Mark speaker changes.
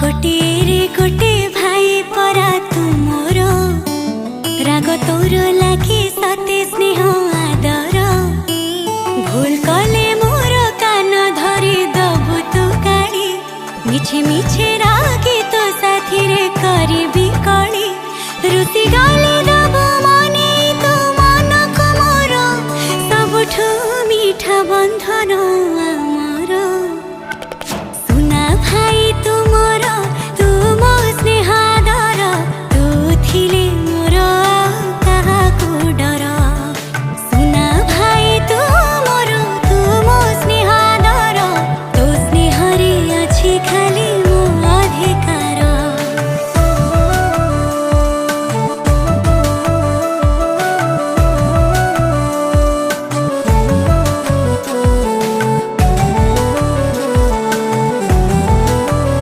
Speaker 1: गोटे रे गोटे भाई परा तुमर राग तोर लागे सते स्नेह आदर भूल कले मोर कान धरी दबु तू काढ़ी मिछे मिछे रागी तो साथी रे करी कली रुसी गले